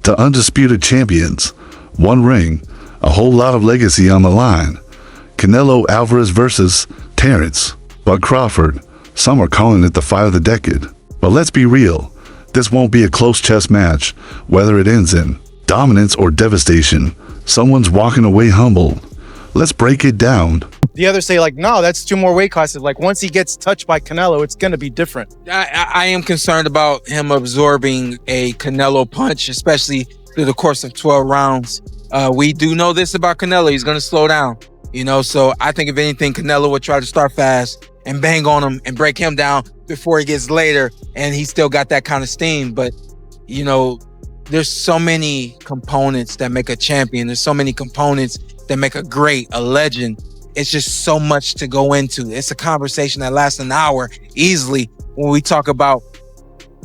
to undisputed champions. One ring, a whole lot of legacy on the line. Canelo Alvarez versus Terence Crawford. Some are calling it the fight of the decade. But let's be real, this won't be a close chess match, whether it ends in dominance or devastation. Someone's walking away humbled. Let's break it down. The others say, like, no, that's 2 more weight classes. Like, once he gets touched by Canelo, it's going to be different. I am concerned about him absorbing a Canelo punch, especially through the course of 12 rounds. We do know this about Canelo. He's going to slow down, so I think if anything, Canelo would try to start fast and bang on him and break him down before he gets later. And he's still got that kind of steam. But, there's so many components that make a champion. There's so many components that make a great, a legend. It's just so much to go into. It's a conversation that lasts an hour easily when we talk about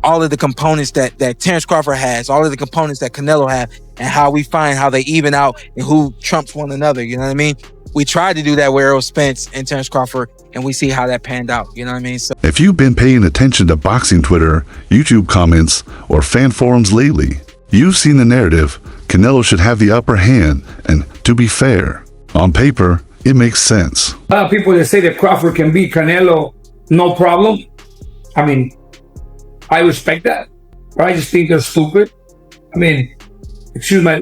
all of the components that Terence Crawford has, all of the components that Canelo have, and how we find how they even out and who trumps one another. You know what I mean? We tried to do that with Errol Spence and Terence Crawford, and we see how that panned out. You know what I mean? So, if you've been paying attention to boxing Twitter, YouTube comments, or fan forums lately, you've seen the narrative. Canelo should have the upper hand, and to be fair, on paper, it makes sense. A lot of people that say that Crawford can beat Canelo, no problem. I mean, I respect that, but I just think they're stupid. I mean, excuse my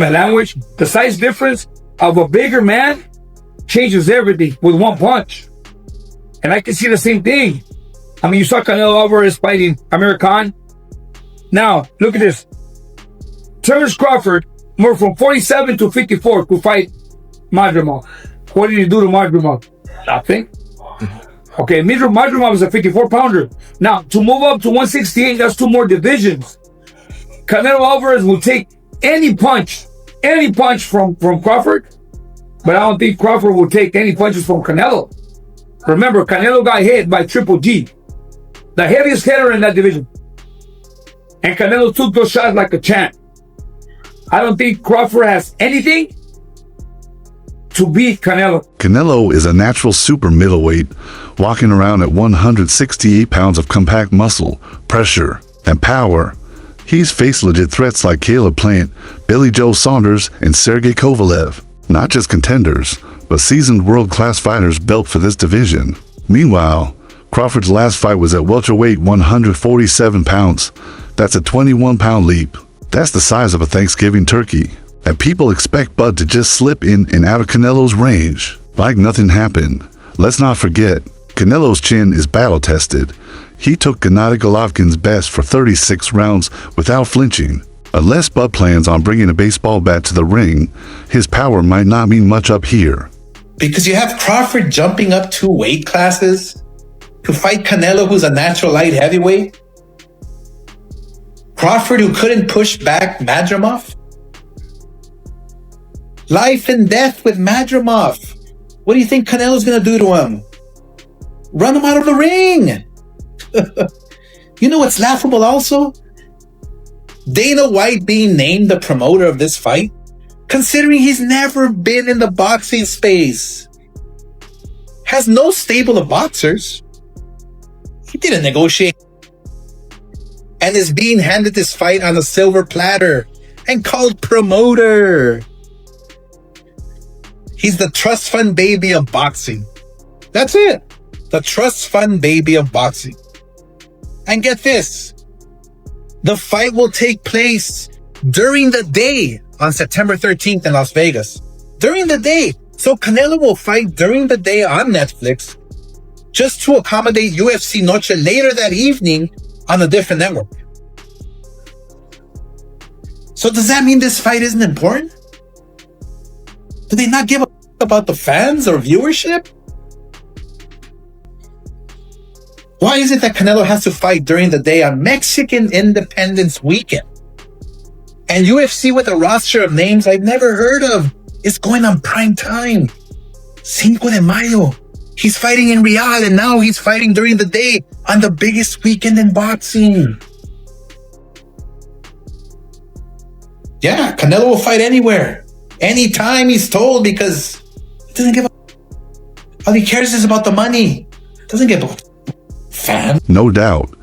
language. The size difference of a bigger man changes everything with one punch. And I can see the same thing. I mean, you saw Canelo Alvarez fighting Amir Khan. Now, look at this. Terence Crawford moved from 47 to 54 to fight Madrimov. What did he do to Madrimov? Nothing. Okay, Madrimov is a 54-pounder. Now, to move up to 168, that's 2 more divisions. Canelo Alvarez will take any punch from Crawford, but I don't think Crawford will take any punches from Canelo. Remember, Canelo got hit by Triple G, the heaviest hitter in that division. And Canelo took those shots like a champ. I don't think Crawford has anything to beat Canelo. Canelo is a natural super middleweight, walking around at 168 pounds of compact muscle, pressure, and power. He's faced legit threats like Caleb Plant, Billy Joe Saunders, and Sergey Kovalev. Not just contenders, but seasoned world-class fighters built for this division. Meanwhile, Crawford's last fight was at welterweight 147 pounds. That's a 21-pound leap. That's the size of a Thanksgiving turkey. And people expect Bud to just slip in and out of Canelo's range, like nothing happened. Let's not forget, Canelo's chin is battle-tested. He took Gennady Golovkin's best for 36 rounds without flinching. Unless Bud plans on bringing a baseball bat to the ring, his power might not mean much up here. Because you have Crawford jumping up 2 weight classes to fight Canelo, who's a natural light heavyweight. Crawford, who couldn't push back Madrimov. Life and death with Madrimov. What do you think Canelo's going to do to him? Run him out of the ring. You know what's laughable also? Dana White being named the promoter of this fight, considering he's never been in the boxing space. Has no stable of boxers. He didn't negotiate. And is being handed this fight on a silver platter and called promoter. He's the trust fund baby of boxing. That's it. The trust fund baby of boxing. And get this. The fight will take place during the day on September 13th in Las Vegas. During the day. So Canelo will fight during the day on Netflix just to accommodate UFC Noche later that evening on a different network. So does that mean this fight isn't important? Do they not give a about the fans or viewership? Why is it that Canelo has to fight during the day on Mexican Independence Weekend? And UFC with a roster of names I've never heard of is going on prime time. Cinco de Mayo. He's fighting in Real, and now he's fighting during the day on the biggest weekend in boxing. Yeah, Canelo will fight anywhere. Anytime he's told, because he doesn't give a... All he cares is about the money. Doesn't give a fan. No doubt,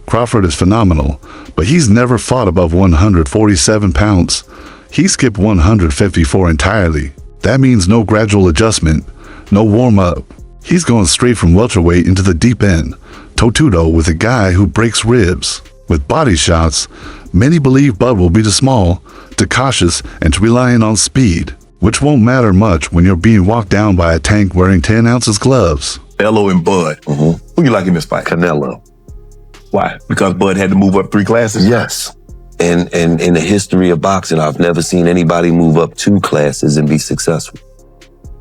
Crawford is phenomenal, but he's never fought above 147 pounds. He skipped 154 entirely. That means no gradual adjustment, no warm-up. He's going straight from welterweight into the deep end, toe-to-toe with a guy who breaks ribs. With body shots, many believe Bud will be too small, too cautious, and too reliant on speed, which won't matter much when you're being walked down by a tank wearing 10 ounces gloves. Canelo and Bud. Who you like in this fight? Canelo. Why? Because Bud had to move up 3 classes? Yes. And in the history of boxing, I've never seen anybody move up 2 classes and be successful.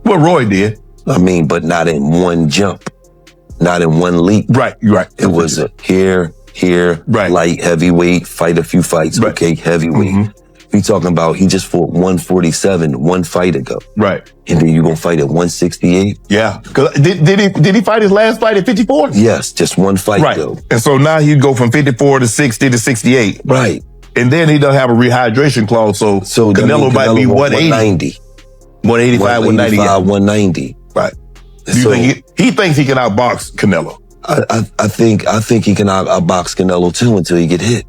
Well, Roy did. I mean, but not in one jump, not in one leap. Right, you're right. It was a here, right. Light, heavyweight, fight a few fights, right. Okay, heavyweight. We talking about he just fought 147 one fight ago. Right. And then you gonna fight at 168? Yeah. Did he fight his last fight at 54? Yes, just one fight right. though. And so now he'd go from 54 to 60 to 68. Right. And then he doesn't have a rehydration clause, so Canelo might be 180. 185, 190. 190. Right. Do you think he thinks he can outbox Canelo? I think he can outbox Canelo too until he get hit.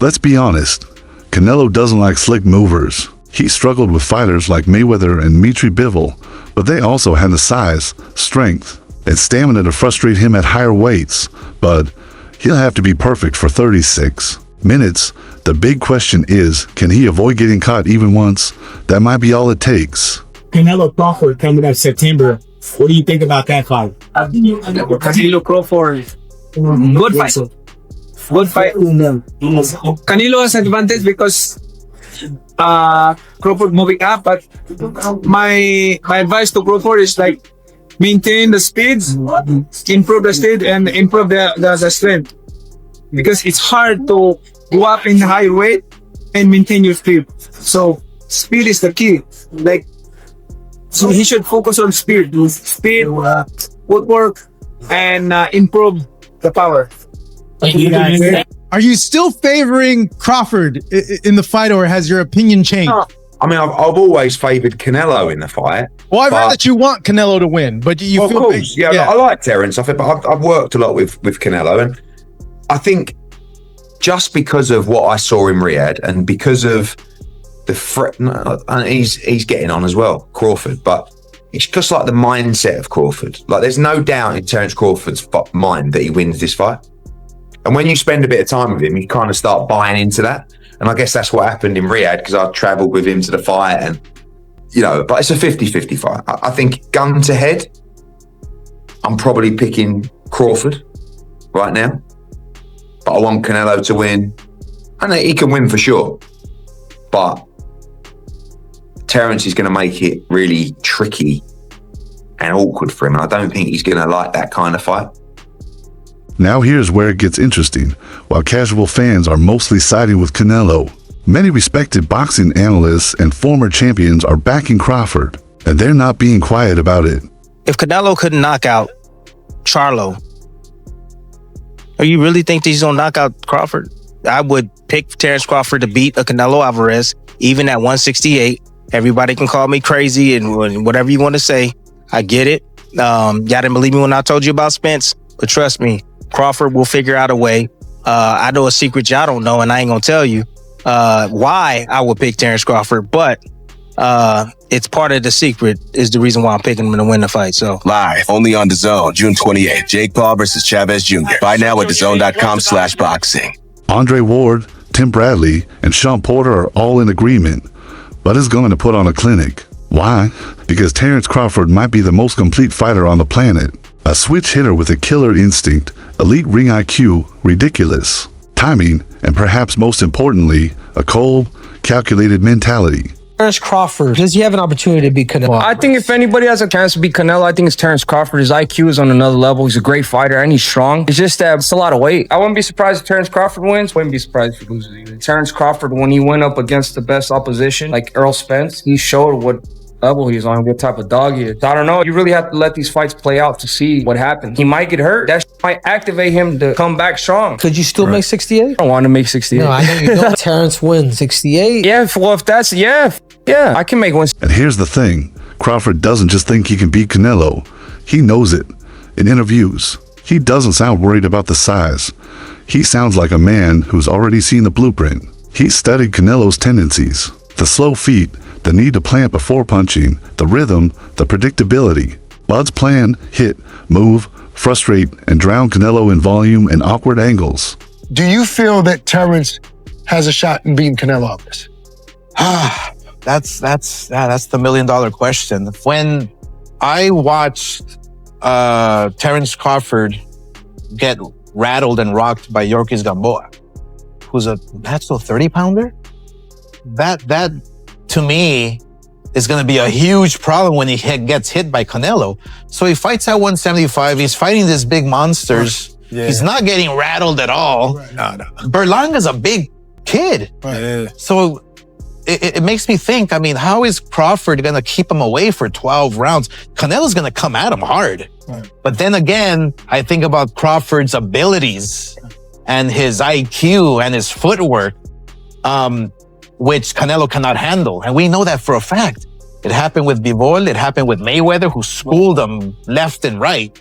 Let's be honest, Canelo doesn't like slick movers. He struggled with fighters like Mayweather and Mitri Bivol, but they also had the size, strength, and stamina to frustrate him at higher weights. But he'll have to be perfect for 36 minutes. The big question is, can he avoid getting caught even once? That might be all it takes. Canelo Crawford coming up September. What do you think about that fight? Canelo Crawford. Good fight. Good fight. Canelo has advantage because Crawford moving up, but my advice to Crawford is like maintain the speed, improve the speed, and improve the strength. Because it's hard to go up in high weight and maintain your speed. So speed is the key. Like, so he should focus on speed, footwork, and improve the power. Are you still favoring Crawford in the fight, or has your opinion changed? I mean, I've always favoured Canelo in the fight. Well, I've heard that you want Canelo to win, but you of feel... course, yeah. I like Terence. I've worked a lot with Canelo, and I think just because of what I saw in Riyadh and because of the threat, and he's getting on as well, Crawford, but it's just like the mindset of Crawford. Like, there's no doubt in Terence Crawford's mind that he wins this fight. And when you spend a bit of time with him, you kind of start buying into that. And I guess that's what happened in Riyadh, because I travelled with him to the fight, and, you know, but it's a 50-50 fight. I think gun to head, I'm probably picking Crawford right now. But I want Canelo to win. And he can win for sure. But Terence is going to make it really tricky and awkward for him. And I don't think he's going to like that kind of fight. Now here's where it gets interesting. While casual fans are mostly siding with Canelo, many respected boxing analysts and former champions are backing Crawford, and they're not being quiet about it. If Canelo couldn't knock out Charlo, or you really think that he's gonna knock out Crawford? I would pick Terence Crawford to beat a Canelo Alvarez, even at 168. Everybody can call me crazy and whatever you want to say. I get it. Y'all didn't believe me when I told you about Spence, but trust me, Crawford will figure out a way. I know a secret y'all don't know, and I ain't gonna tell you why I would pick Terence Crawford, but it's part of the secret is the reason why I'm picking him to win the fight. So live only on DAZN, June 28th. Jake Paul versus Chavez Jr. Buy now at DAZN.com/boxing. Andre Ward, Tim Bradley, and Sean Porter are all in agreement, but is going to put on a clinic. Why? Because Terence Crawford might be the most complete fighter on the planet. A switch hitter with a killer instinct, elite ring IQ, ridiculous timing, and perhaps most importantly, a cold, calculated mentality. Terence Crawford, does he have an opportunity to beat Canelo? I think if anybody has a chance to beat Canelo, I think it's Terence Crawford. His IQ is on another level. He's a great fighter and he's strong. It's just that it's a lot of weight. I wouldn't be surprised if Terence Crawford wins. Wouldn't be surprised if he loses either. Terence Crawford, when he went up against the best opposition, like Errol Spence, he showed what level he's on, what type of dog he is. So I don't know. You really have to let these fights play out to see what happens. He might get hurt. That might activate him to come back strong. Could you still make 68? I don't want to make 68. No, I know you don't. Terence wins 68. Yeah, well, if that's, yeah, I can make one. And here's the thing. Crawford doesn't just think he can beat Canelo. He knows it. In interviews, he doesn't sound worried about the size. He sounds like a man who's already seen the blueprint. He's studied Canelo's tendencies. The slow feet, the need to plant before punching, the rhythm, the predictability. Bud's plan: hit, move, frustrate, and drown Canelo in volume and awkward angles. Do you feel that Terence has a shot in beating Canelo Alvarez? That's the $1 million question. When I watched Terence Crawford get rattled and rocked by Yorkis Gamboa, who's a natural 30-pounder, that to me is going to be a huge problem when he gets hit by Canelo. So he fights at 175. He's fighting these big monsters. Yeah. He's not getting rattled at all. No. Berlanga's a big kid. Yeah. So it makes me think, I mean, how is Crawford going to keep him away for 12 rounds? Canelo's going to come at him hard. Right. But then again, I think about Crawford's abilities and his IQ and his footwork, which Canelo cannot handle. And we know that for a fact. It happened with Bivol, it happened with Mayweather, who schooled him left and right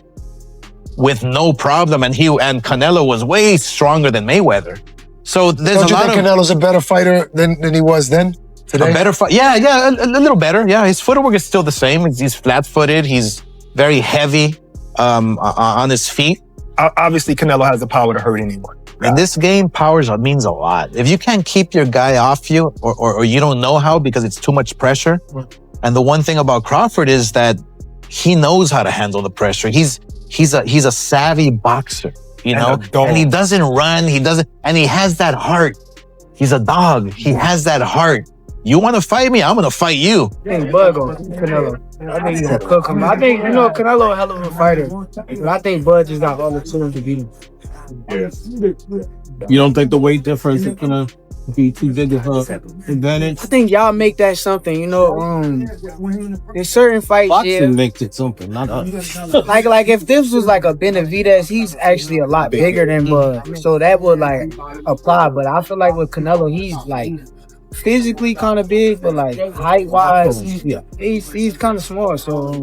with no problem. And Canelo was way stronger than Mayweather. So there's Don't you think Canelo's a better fighter than he was then? Today? A better fight? Yeah, a little better. Yeah, his footwork is still the same. He's flat-footed. He's very heavy on his feet. Obviously, Canelo has the power to hurt anyone. In this game, power means a lot. If you can't keep your guy off you, or you don't know how because it's too much pressure. And the one thing about Crawford is that he knows how to handle the pressure. He's a savvy boxer, you know, and he doesn't run. And he has that heart. He's a dog. He has that heart. You want to fight me? I'm going to fight you. I think Bud on Canelo. I think he's going to cook him. I think, Canelo a hell of a fighter. But I think Bud just got all the tools to beat him. You don't think the weight difference is going to be too big of an advantage? I think y'all make that something, in certain fights. Boxing makes it something, not us. like if this was like a Benavidez, he's actually a lot bigger than Bud. So that would apply. But I feel like with Canelo, he's physically kind of big, but height wise, he's kind of small. So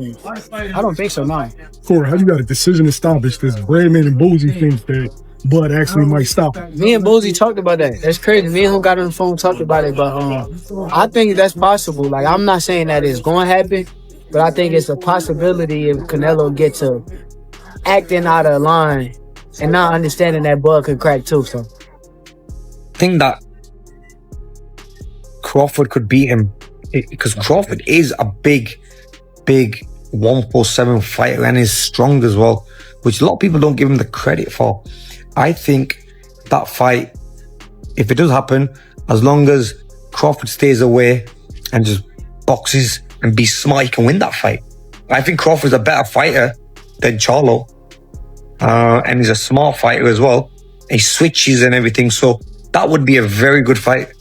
I don't think so. No. Corey, how you got a decision established? This Brandman and Boozy thinks that Bud actually might stop him. Me and Boozy talked about that. That's crazy. Me and him got on the phone, talked about it, but I think that's possible. I'm not saying that it's going to happen, but I think it's a possibility if Canelo gets to acting out of line and not understanding that Bud could crack too. So I think that Crawford could beat him because Crawford is a big 147 fighter and is strong as well, which a lot of people don't give him the credit for. I think that fight, if it does happen, as long as Crawford stays away and just boxes and be smart, he can win that fight. I think Crawford's a better fighter than Charlo, and he's a smart fighter as well. He switches and everything, so that would be a very good fight.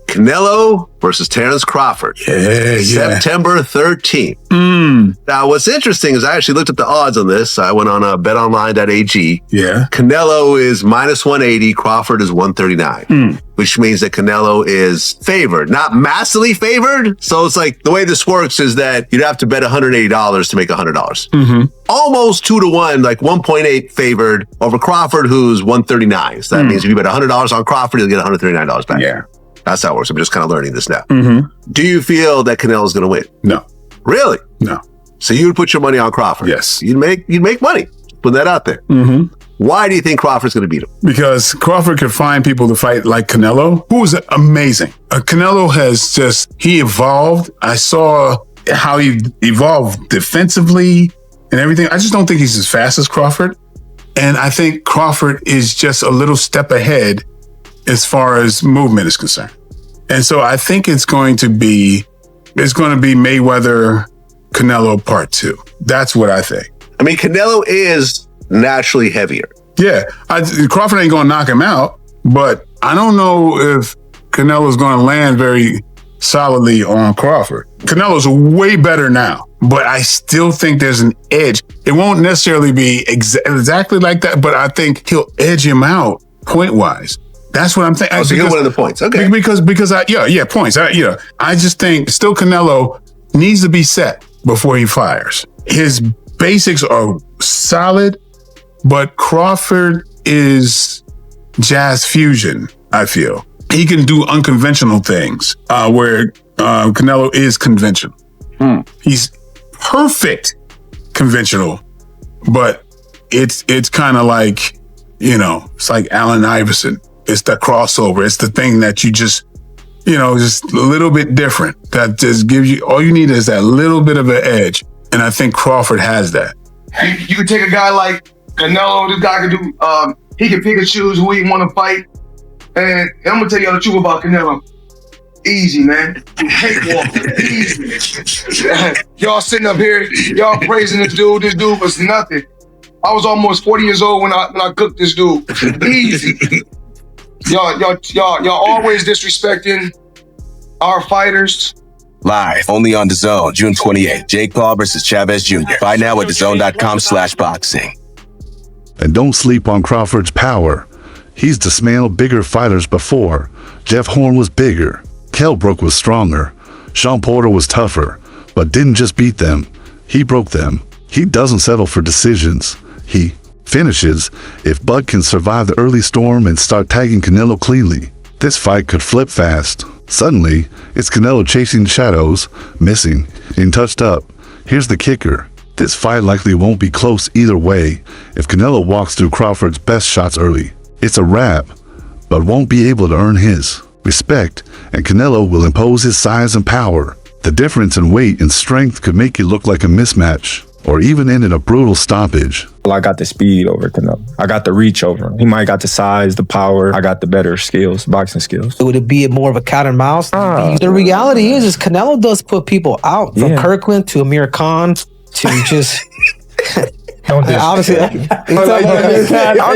Canelo versus Terence Crawford. Yeah. September 13th. Now, what's interesting is I actually looked up the odds on this. I went on betonline.ag. Yeah. Canelo is minus 180. Crawford is 139, which means that Canelo is favored, not massively favored. So it's like the way this works is that you'd have to bet $180 to make $100. Almost 2-1, like 1.8 favored over Crawford, who's 139. So that means if you bet $100 on Crawford, you'll get $139 back. Yeah. That's how it works. I'm just kind of learning this now. Do you feel that Canelo's going to win? No. Really? No. So you would put your money on Crawford? Yes. You'd make money. Put that out there. Why do you think Crawford's going to beat him? Because Crawford could find people to fight like Canelo, who is amazing. Canelo has he evolved. I saw how he evolved defensively and everything. I just don't think he's as fast as Crawford. And I think Crawford is just a little step ahead as far as movement is concerned. And so I think it's going to be Mayweather Canelo part 2. That's what I think. I mean, Canelo is naturally heavier. Yeah. Crawford ain't going to knock him out, but I don't know if Canelo's going to land very solidly on Crawford. Canelo's way better now, but I still think there's an edge. It won't necessarily be exactly like that, but I think he'll edge him out point-wise. That's what I'm thinking. So you're one of the points. Okay. Because points. I just think still Canelo needs to be set before he fires. His basics are solid, but Crawford is jazz fusion, I feel. He can do unconventional things where Canelo is conventional. He's perfect conventional, but it's kind of like, it's like Allen Iverson. It's the crossover. It's the thing that you just a little bit different. That just gives you, all you need is that little bit of an edge. And I think Crawford has that. You can take a guy like Canelo, this guy can do, he can pick and choose who he want to fight. And I'm going to tell y'all the truth about Canelo. Easy, man. Easy. Y'all sitting up here, y'all praising this dude. This dude was nothing. I was almost 40 years old when I cooked this dude. Easy. Y'all always disrespecting our fighters. Live, only on DAZN, June 28th. Jake Paul versus Chavez Jr. Buy now at DAZN.com/boxing. And don't sleep on Crawford's power. He's dismantled bigger fighters before. Jeff Horn was bigger. Kell Brook was stronger. Sean Porter was tougher, but didn't just beat them. He broke them. He doesn't settle for decisions. He finishes. If Bud can survive the early storm and start tagging Canelo cleanly, this fight could flip fast. Suddenly, it's Canelo chasing shadows, missing, and touched up. Here's the kicker. This fight likely won't be close either way. If Canelo walks through Crawford's best shots early, it's a wrap, but won't be able to earn his respect, and Canelo will impose his size and power. The difference in weight and strength could make it look like a mismatch, or even end in a brutal stoppage. I got the speed over Canelo. I got the reach over him. He might got the size, the power. I got the better skills, boxing skills. Would it be more of a cat and mouse? The reality is Canelo does put people out. From Kirkland to Amir Khan to just... Honestly, I'm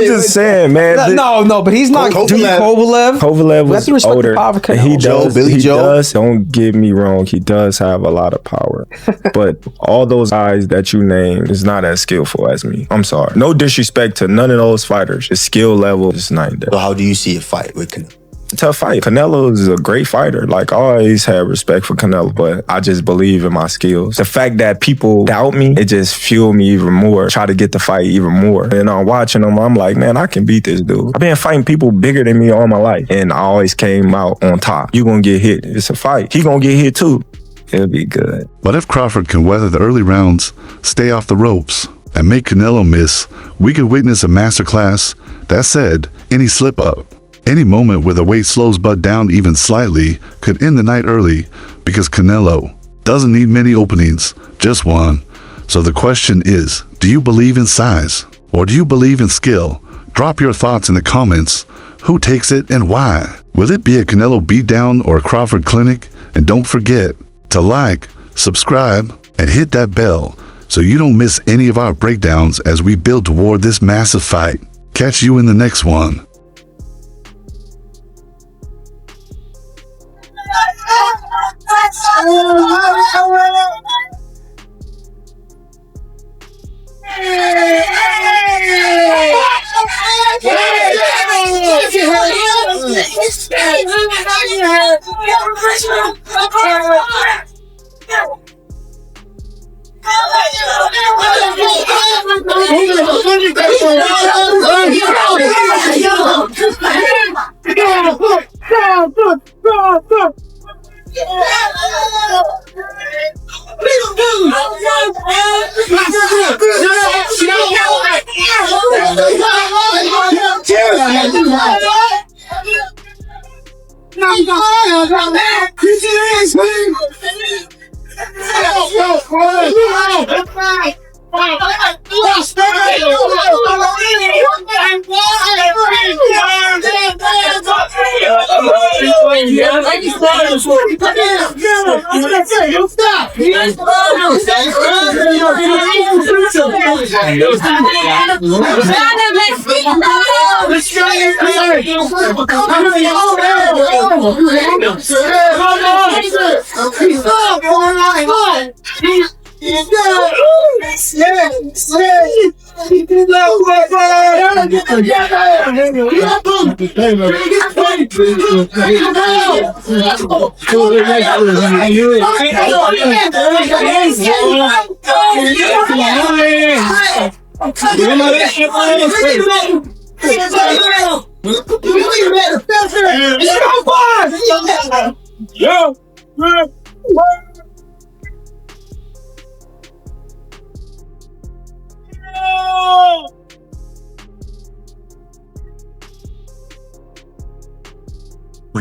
just saying, man. No, but he's not. Kovalev was older. He does. Don't get me wrong. He does have a lot of power, but all those guys that you named is not as skillful as me. I'm sorry. No disrespect to none of those fighters. His skill level is not there. So how do you see a fight with Canelo? Tough fight. Canelo is a great fighter. I always had respect for Canelo, but I just believe in my skills. The fact that people doubt me, it just fueled me even more. Try to get the fight even more. And I'm watching them, I'm like, man, I can beat this dude. I've been fighting people bigger than me all my life, and I always came out on top. You gonna get hit. It's a fight. He gonna get hit too. It'll be good. But if Crawford can weather the early rounds, stay off the ropes, and make Canelo miss, we could witness a masterclass. That said, any slip-up, any moment where the weight slows Bud down even slightly could end the night early, because Canelo doesn't need many openings, just one. So the question is, do you believe in size, or do you believe in skill? Drop your thoughts in the comments. Who takes it and why? Will it be a Canelo beatdown or a Crawford clinic? And don't forget to like, subscribe, and hit that bell so you don't miss any of our breakdowns as we build toward this massive fight. Catch you in the next one.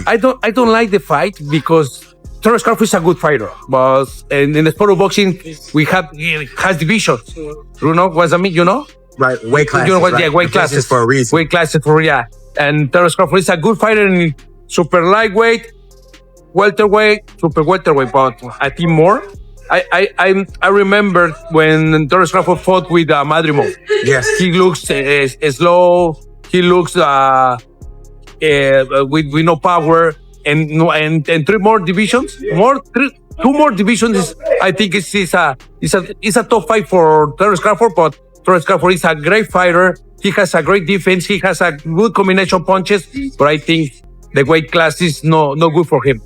I don't like the fight because Terence Crawford is a good fighter, but in the sport of boxing we has divisions. You know what I mean? You know, Right, weight classes. You know what? right? Yeah, weight Because classes it's for a reason. Weight classes for And Terence Crawford is a good fighter in super lightweight, welterweight, super welterweight, but I think more. I remember when Terence Crawford fought with Madrimov. Yes. He looks slow. He looks with no power and three more divisions. Two more divisions. I think it's a top fight for Terence Crawford, but Terence Crawford is a great fighter. He has a great defense. He has a good combination punches, but I think the weight class is no good for him.